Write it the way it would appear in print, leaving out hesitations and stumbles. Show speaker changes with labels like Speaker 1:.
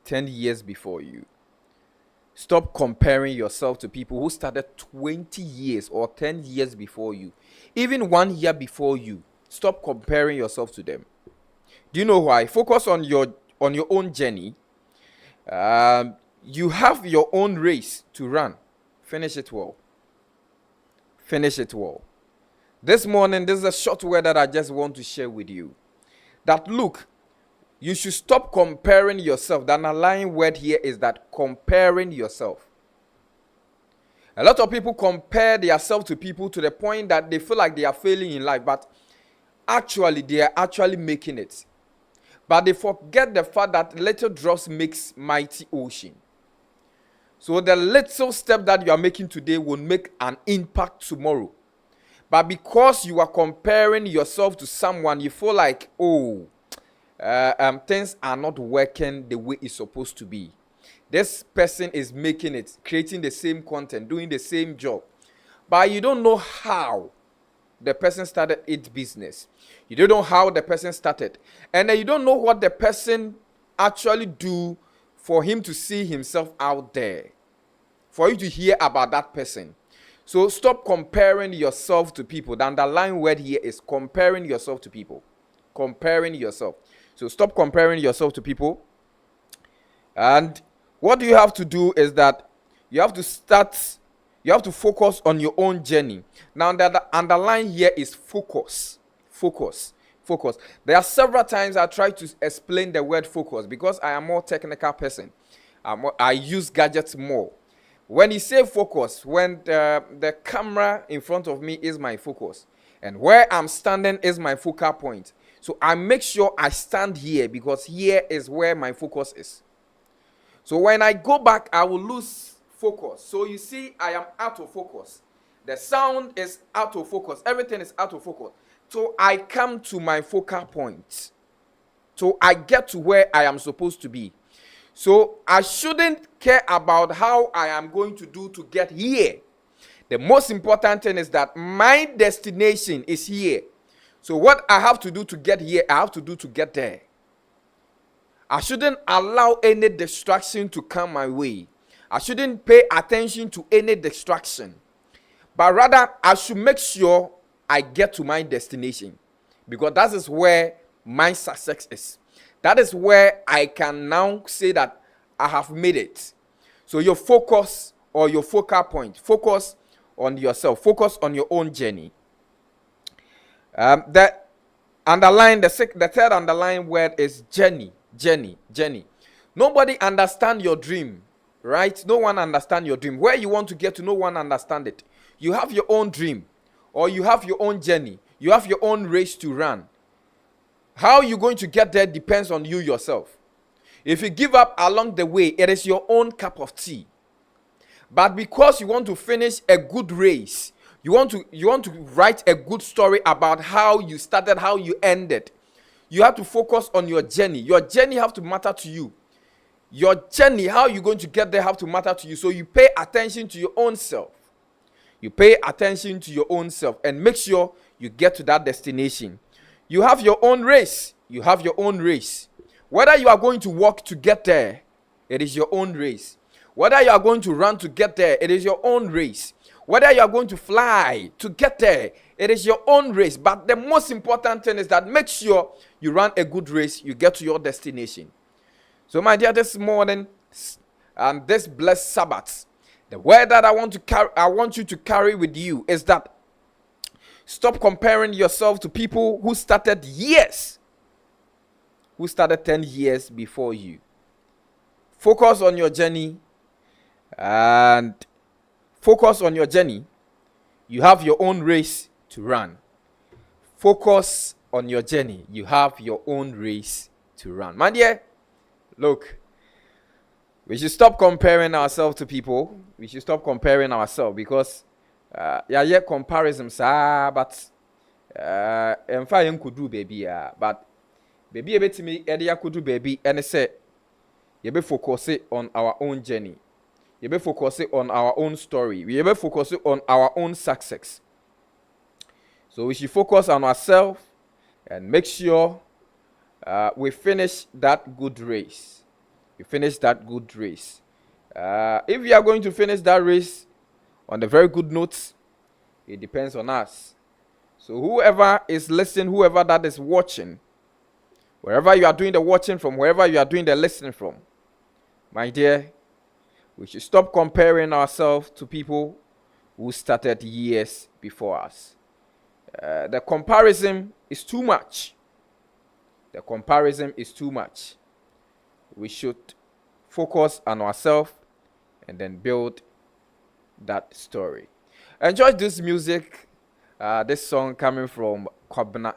Speaker 1: 10 years before you. Stop comparing yourself to people who started 20 years or 10 years before you, even 1 year before you. Stop comparing yourself to them. Do you know why? Focus on your own journey. You have your own race to run. Finish it well. Finish it well. This morning, this is a short word that I just want to share with you. That look, you should stop comparing yourself. The underlying word here is that comparing yourself. A lot of people compare themselves to people to the point that they feel like they are failing in life, but actually they are actually making it. But they forget the fact that little drops makes mighty ocean. So the little step that you are making today will make an impact tomorrow. But because you are comparing yourself to someone, you feel like, things are not working the way it's supposed to be. This person is making it, creating the same content, doing the same job. But you don't know how the person started its business. You don't know how the person started. And then you don't know what the person actually do for him to see himself out there. For you to hear about that person. So stop comparing yourself to people. The underlying word here is comparing yourself to people. Comparing yourself. So stop comparing yourself to people. And what you have to do is that you have to focus on your own journey. Now the underline here is focus. Focus. Focus. There are several times I try to explain the word focus because I am a more technical person. I use gadgets more. When you say focus, when the camera in front of me is my focus, and where I'm standing is my focal point. So I make sure I stand here because here is where my focus is. So when I go back, I will lose focus. So you see, I am out of focus. The sound is out of focus. Everything is out of focus. So I come to my focal point. So I get to where I am supposed to be. So I shouldn't care about how I am going to do to get here. The most important thing is that my destination is here. So what I have to do to get here, I have to do to get there. I shouldn't allow any distraction to come my way. I shouldn't pay attention to any distraction. But rather, I should make sure I get to my destination. Because that is where my success is. That is where I can now say that I have made it. So your focus or your focal point, focus on yourself, focus on your own journey. The third underlying word is journey. Nobody understand your dream, right? No one understand your dream. Where you want to get to, no one understand it. You have your own dream, or you have your own journey. You have your own race to run. How you're going to get there depends on you yourself. If you give up along the way, it is your own cup of tea. But because you want to finish a good race, you want to write a good story about how you started, how you ended. You have to focus on your journey. Your journey have to matter to you. Your journey, how you're going to get there, have to matter to you. So you pay attention to your own self. You pay attention to your own self and make sure you get to that destination. You have your own race. You have your own race. Whether you are going to walk to get there, it is your own race. Whether you are going to run to get there, it is your own race. Whether you are going to fly to get there, it is your own race. But the most important thing is that make sure you run a good race, you get to your destination. So my dear, this morning and this blessed Sabbath, the word that I want you to carry with you is that stop comparing yourself to people who started 10 years before you. Focus on your journey and focus on your journey. You have your own race to run. Focus on your journey. You have your own race to run. My dear, look, we should stop comparing ourselves to people. We should stop comparing ourselves because comparisons but I'm fine could do baby but baby a bit to me Edia could do baby and say you be focus on our own journey. You be focus on our own story. We be focus on our own success. So we should focus on ourselves and make sure we finish that good race. You finish that good race. If you are going to finish that race on a very good note, it depends on us. So whoever is listening, whoever that is watching, wherever you are doing the watching from, wherever you are doing the listening from, my dear, we should stop comparing ourselves to people who started years before us. The comparison is too much. The comparison is too much. We should focus on ourselves and then build that story. Enjoy this music, this song coming from Kwabena.